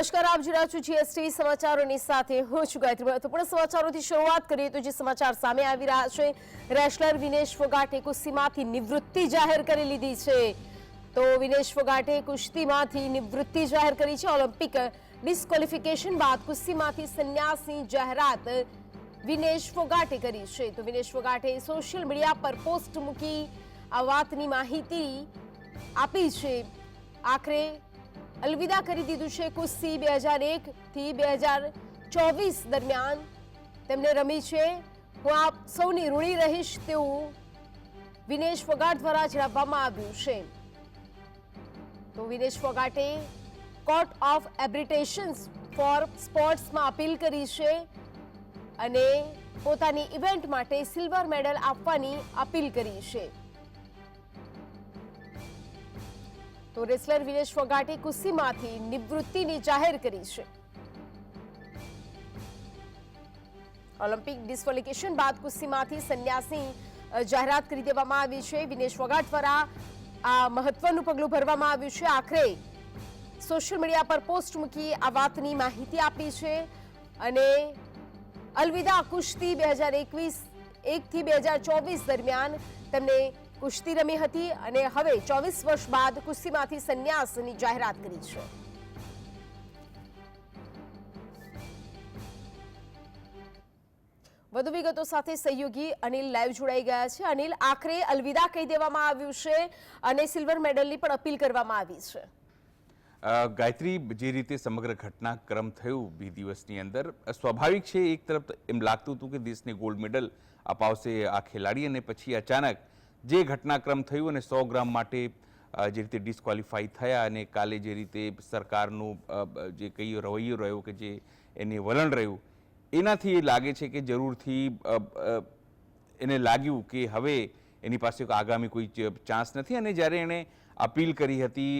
નમસ્કાર, આપ જોઈ રહ્યા છો જીએસટી સમાચારોની સાથે હું છું ગાયત્રી। મહત્વપૂર્ણ સમાચારોથી શરૂઆત કરીએ તો જે સમાચાર સામે આવી રહ્યા છે, રેસલર વિનેશ ફોગાટે કુસ્તીમાંથી નિવૃત્તિ જાહેર કરી લીધી છે। તો વિનેશ ફોગાટે કુસ્તીમાંથી નિવૃત્તિ જાહેર કરી છે। ઓલિમ્પિક ડિસ્ક્વોલિફિકેશન બાદ કુસ્તીમાંથી સંન્યાસની જાહેરાત વિનેશ ફોગાટે કરી છે। તો વિનેશ ફોગાટે સોશિયલ મીડિયા પર પોસ્ટ મૂકી આ વાતની માહિતી આપી છે। આખરે अलविदा કરી દીધું છે। કુસ્તી 2001 થી 2024 દરમિયાન તેમને રમી છે। હું આપ સૌની ઋણી રહીશ તેવું વિનેશ ફોગાટ દ્વારા જણાવવામાં આવ્યું છે। તો વિનેશ ફોગાટે કોર્ટ ઓફ આર્બિટ્રેશન ફોર સ્પોર્ટ્સમાં અપીલ કરી છે અને પોતાની ઇવેન્ટ માટે સિલ્વર મેડલ આપવાની અપીલ કરી છે। તો રેસલર વિનેશ ફોગાટે કુસ્તીમાંથી નિવૃત્તિની જાહેર કરી છે। ઓલિમ્પિક ડિસ્ક્વોલિફિકેશન બાદ કુસ્તીમાંથી સંન્યાસની જાહેરાત કરી દેવામાં આવી છે। વિનેશ ફોગાટ દ્વારા આ મહત્વનું પગલું ભરવામાં આવ્યું છે। આખરે સોશિયલ મીડિયા પર પોસ્ટ મૂકી આ વાતની માહિતી આપી છે અને અલવિદા કુસ્તી 2021 થી 2024 દરમિયાન તેમને કુસ્તી રમી હતી અને હવે 24 વર્ષ બાદ કુસ્તીમાંથી સંન્યાસની જાહેરાત કરી છે। વધુ વિગતો સાથે સહયોગી અનિલ લાઈવ જોડાઈ ગયા છે। અનિલ, આખરે અલવિદા કહી દેવામાં આવ્યું છે અને સિલ્વર મેડલની પણ અપીલ કરવામાં આવી છે। ગાયત્રી, જે રીતે સમગ્ર ઘટનાક્રમ થયું 2 દિવસની અંદર, સ્વાભાવિક છે એક તરફ એમ લાગતું હતું કે દેશને ગોલ્ડ મેડલ અપાવશે આ ખેલાડી, અને પછી અચાનક જે ઘટનાક્રમ થયું અને 100 ગ્રામ માટે જે રીતે ડિસ્ક્વોલિફાઈ થયા અને કાલે જે રીતે સરકારનું જે કઈ રવૈયો રહ્યો કે જે એને વલણ રહ્યું, એનાથી એ લાગે છે કે જરૂરથી એને લાગ્યું કે હવે એની પાસે આગામી કોઈ ચાન્સ નથી। અને જ્યારે એણે અપીલ કરી હતી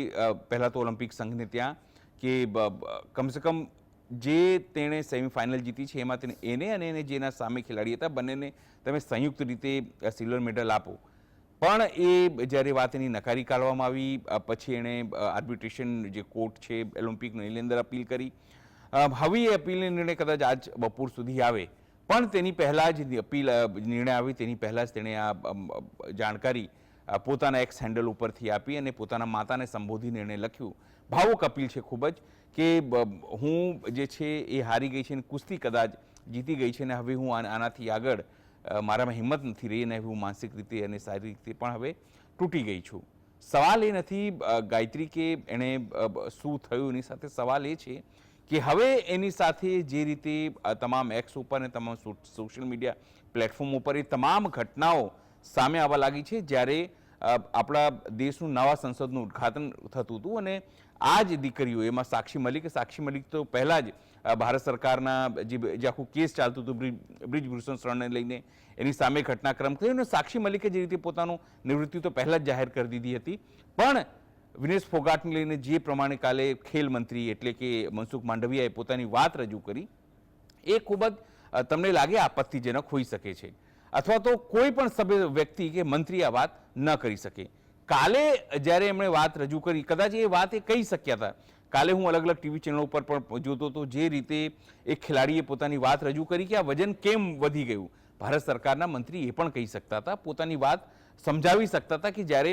પહેલાં તો ઓલિમ્પિક સંઘને ત્યાં કે કમસે કમ જે તેણે સેમિફાઇનલ જીતી છે એમાં તેને એને અને એને જેના સામે ખેલાડી હતા બંનેને તમે સંયુક્ત રીતે સિલ્વર મેડલ આપો, પણ એ જ્યારે વાત એની નકારી કાઢવામાં આવી પછી એણે આર્બિટ્રેશન જે કોર્ટ છે ઓલિમ્પિકનો એની અંદર અપીલ કરી। હવે એ અપીલનો નિર્ણય કદાચ આજ બપોર સુધી આવે, પણ તેની પહેલાં જ અપીલ નિર્ણય આવી તેની પહેલાં જ તેણે આ જાણકારી પોતાના એક્સ હેન્ડલ ઉપરથી આપી અને પોતાના માતાને સંબોધીને એણે લખ્યું। ભાવુક અપીલ છે ખૂબ જ, કે હું જે છે એ હારી ગઈ છે અને કુસ્તી કદાચ જીતી ગઈ છે અને હવે હું આનાથી આગળ મારામાં હિંમત નથી રહી અને હું માનસિક રીતે અને શારીરિક રીતે પણ હવે તૂટી ગઈ છું। સવાલ એ નથી ગાયત્રી કે એણે શું થયું, એની સાથે સવાલ એ છે કે હવે એની સાથે જે રીતે તમામ એક્સ ઉપર અને તમામ સોશિયલ મીડિયા પ્લેટફોર્મ ઉપર એ તમામ ઘટનાઓ સામે આવવા લાગી છે। જ્યારે આપણા દેશનું નવા સંસદનું ઉદ્ઘાટન થતું હતું અને આ જ દીકરીઓ, એમાં સાક્ષી મલિક તો પહેલાં જ ભારત સરકારના જે આખું કેસ ચાલતું હતું બ્રિજભૂષણ શરણને લઈને એની સામે ઘટનાક્રમ થયો અને સાક્ષી મલિકે જે રીતે પોતાનું નિવૃત્તિ તો પહેલાં જ જાહેર કરી દીધી હતી, પણ વિનેશ ફોગાટને લઈને જે પ્રમાણે કાલે ખેલ મંત્રી એટલે કે મનસુખ માંડવિયાએ પોતાની વાત રજૂ કરી એ ખૂબ જ તમને લાગે આપત્તિજનક હોઈ શકે છે, અથવા તો કોઈ પણ સભ્ય વ્યક્તિ કે મંત્રી આ વાત ન કરી શકે। કાલે જ્યારે એમણે વાત રજૂ કરી, કદાચ એ વાત એ કહી શક્યા હતા। કાલે હું અલગ અલગ ટીવી ચેનલો ઉપર પણ જોતો હતો જે રીતે એક ખેલાડીએ પોતાની વાત રજૂ કરી કે આ વજન કેમ વધી ગયું, ભારત સરકારના મંત્રી એ પણ કહી શકતા હતા, પોતાની વાત સમજાવી શકતા હતા કે જ્યારે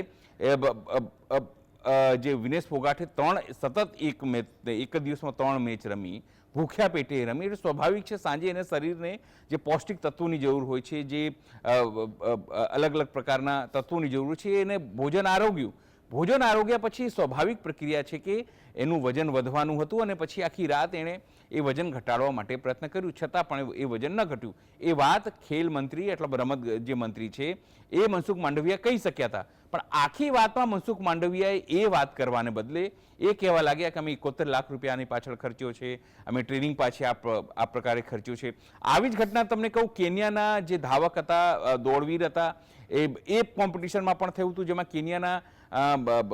જે વિનેશ ફોગાટે સતત એક જ દિવસમાં 3 મેચ રમી, ભૂખ્યા પેટે રમી, એટલે સ્વાભાવિક છે સાંજે એને શરીરને જે પૌષ્ટિક તત્વોની જરૂર હોય છે, જે અલગ અલગ પ્રકારના તત્વોની જરૂર છે, એને ભોજન આરોગ્ય પછી સ્વાભાવિક પ્રક્રિયા છે કે એનું વજન વધવાનું હતું અને પછી આખી રાત એણે એ વજન ઘટાડવા માટે પ્રયત્ન કર્યું, છતાં પણ એ વજન ન ઘટ્યું। એ વાત ખેલ મંત્રી એટલે રમત જે મંત્રી છે એ મનસુખ માંડવિયા કહી શક્યા હતા, પણ આખી વાતમાં મનસુખ માંડવિયાએ એ વાત કરવાને બદલે એ કહેવા લાગ્યા કે અમે 71 લાખ રૂપિયાની પાછળ ખર્ચ્યો છે, અમે ટ્રેનિંગ પાછળ આ પ્રકારે ખર્ચ્યો છે। આવી જ ઘટના તમને કહું, કેન્યાના જે ધાવક હતા, દોડવીર હતા, એ કોમ્પિટિશનમાં પણ થયું હતું, જેમાં કેન્યાના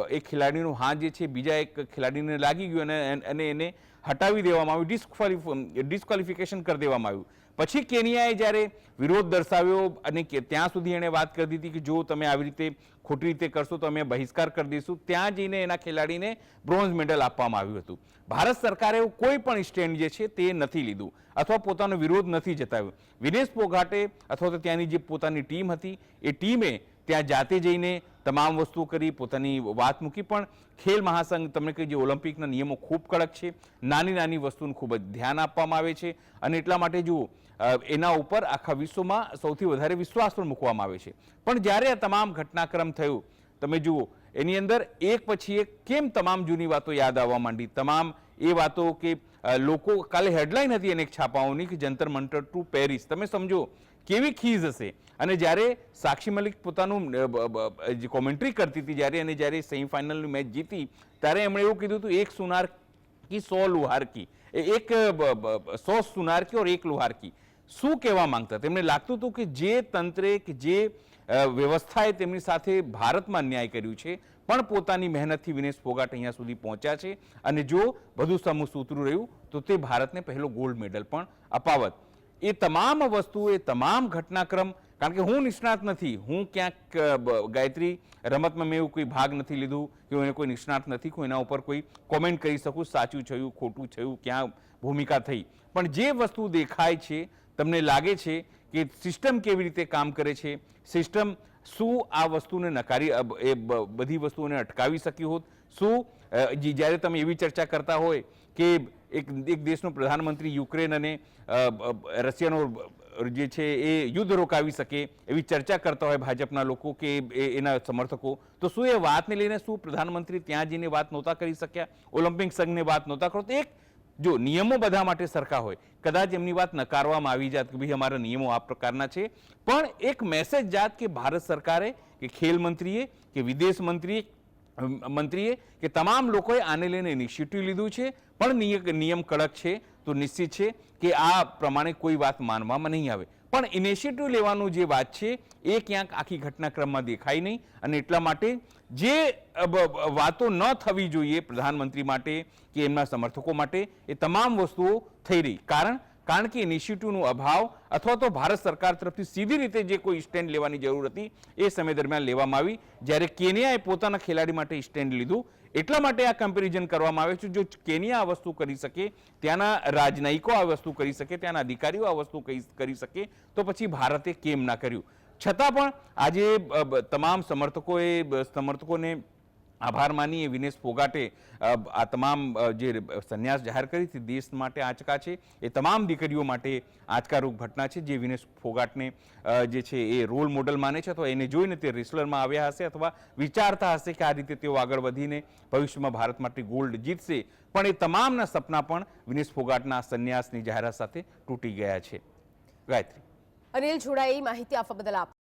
એક ખેલાડીનું હાથ જે છે બીજા એક ખેલાડીને લાગી ગયું અને એને હટાવી દેવામાં આવ્યું, ડિસ્ક્વોલિફિકેશન કરી દેવામાં આવ્યું। પછી કેનિયાએ જ્યારે વિરોધ દર્શાવ્યો અને ત્યાં સુધી એણે વાત કરી દીધી કે જો તમે આવી રીતે ખોટી રીતે કરશો તો અમે બહિષ્કાર કરી દઈશું, ત્યાં જઈને એના ખેલાડીને બ્રોન્ઝ મેડલ આપવામાં આવ્યું હતું. ભારત સરકારે એવું કોઈ પણ સ્ટેન્ડ જે છે તે નથી લીધું અથવા પોતાનો વિરોધ નથી જતાવ્યો. વિનેશ ફોગાટે અથવા તો ત્યાંની જે પોતાની ટીમ હતી એ ટીમે ત્યાં જાતે જઈને તમામ વસ્તુઓ કરી, પોતાની વાત મૂકી. પણ ખેલ મહાસંઘ, તમને કહી, જે ઓલિમ્પિકના નિયમો ખૂબ કડક છે, નાની નાની વસ્તુનું ખૂબ જ ધ્યાન આપવામાં આવે છે અને એટલા માટે જુઓ એના ઉપર આખા વિશ્વમાં સૌથી વધારે વિશ્વાસ પણ મૂકવામાં આવે છે. પણ જ્યારે આ તમામ ઘટનાક્રમ થયું, તમે જુઓ એની અંદર એક પછી એક કેમ તમામ જૂની વાતો યાદ આવવા માંડી. તમામ એ વાતો કે લોકો, કાલે હેડલાઇન હતી અનેક છાપાઓની કે જંતર મંતર ટુ પેરિસ. તમે સમજો કેવી ખીઝ હશે. અને જ્યારે સાક્ષી મલિક પોતાનું જે કોમેન્ટ્રી કરતી હતી જ્યારે સેમીફાઇનલની મેચ જીતી, ત્યારે એમણે એવું કીધું હતું, એક સુનાર કી 100 લુહાર કી, એક 100 સુનાર કી ઓર એક લુહાર કી. શું કહેવા માંગતા? તેમને લાગતું હતું કે જે તંત્રે કે જે વ્યવસ્થાએ તેમની સાથે ભારતમાં ન્યાય કર્યું છે, પણ પોતાની મહેનતથી વિનેશ ફોગાટ અહીંયા સુધી પહોંચ્યા છે અને જો બધું સમૂહ સૂતરું રહ્યું તો તે ભારતને પહેલો ગોલ્ડ મેડલ પણ અપાવત. એ તમામ વસ્તુ, એ તમામ ઘટનાક્રમ, કારણ કે હું નિષ્ણાત નથી, હું ક્યાંક ગાયત્રી રમતમાં મેં એવું કોઈ ભાગ નથી લીધું કે હું એને કોઈ નિષ્ણાત નથી, હું એના ઉપર કોઈ કોમેન્ટ કરી શકું, સાચું થયું, ખોટું થયું, ક્યાં ભૂમિકા થઈ. પણ જે વસ્તુ દેખાય છે, તમને લાગે છે કે સિસ્ટમ કેવી રીતે કામ કરે છે, સિસ્ટમ શું આ વસ્તુને નકારી, એ બધી વસ્તુઓને અટકાવી શકી હોત? શું જ્યારે તમે એવી ચર્ચા કરતા હોય કે એક દેશનો પ્રધાનમંત્રી યુક્રેન અને રશિયાનો જે છે એ યુદ્ધ રોકાવી શકે એવી ચર્ચા કરતા હોય ભાજપના લોકો કે એના સમર્થકો, તો શું એ વાતને લઈને શું પ્રધાનમંત્રી ત્યાં જઈને વાત નહોતા કરી શક્યા? ઓલિમ્પિક સંઘને વાત નહોતા કરો? તો એક જો નિયમો બધા માટે સરખા હોય, કદાચ એમની વાત નકારવામાં આવી જાત કે ભાઈ અમારા નિયમો આ પ્રકારના છે, પણ એક મેસેજ જાત કે ભારત સરકારે કે ખેલ મંત્રીએ કે વિદેશ મંત્રીએ કે તમામ લોકોએ આને લઈને ઇનિશિયેટિવ લીધું છે, પણ નિયમ કડક છે તો નિશ્ચિત છે કે આ પ્રમાણે કોઈ વાત માનવામાં નહીં આવે. પણ ઇનિશિયેટિવ લેવાનું જે વાત છે એ ક્યાંક આખી ઘટનાક્રમમાં દેખાય નહીં અને એટલા માટે જે વાતો ન થવી જોઈએ પ્રધાનમંત્રી માટે કે એમના સમર્થકો માટે, એ તમામ વસ્તુઓ થઈ રહી. કારણ કે ઇનિશિયેટિવનો અભાવ અથવા તો ભારત સરકાર તરફથી સીધી રીતે જે કોઈ સ્ટેન્ડ લેવાની જરૂર હતી એ સમય દરમિયાન લેવામાં આવી, જ્યારે કેનિયાએ પોતાના ખેલાડી માટે સ્ટેન્ડ લીધું. એટલા માટે આ કમ્પેરિઝન કરવામાં આવે છે. જો કેનિયા આ વસ્તુ કરી શકે, ત્યાંના રાજનયિકો આ વસ્તુ કરી શકે, ત્યાંના અધિકારીઓ આ વસ્તુ કરી શકે, તો પછી ભારતે કેમ ના કર્યું? છતાં પણ આજે તમામ સમર્થકોને આભાર માની વિનેશ ફોગાટે આ તમામ જે સંન્યાસ જાહેર કરી હતી, દેશ માટે આંચકા છે, એ તમામ દીકરીઓ માટે આંચકારૂપ ઘટના છે. જે વિનેશ ફોગાટને જે છે એ રોલ મોડલ માને છે અથવા એને જોઈને તે રેસલરમાં આવ્યા હશે અથવા વિચારતા હશે કે આ રીતે તેઓ આગળ વધીને ભવિષ્યમાં ભારત માટે ગોલ્ડ જીતશે, પણ એ તમામના સપના પણ વિનેશ ફોગાટના સંન્યાસની જાહેરાત સાથે તૂટી ગયા છે. ગાયત્રી. અનિલ જોડાઈ માહિતી આપવા બદલ આપ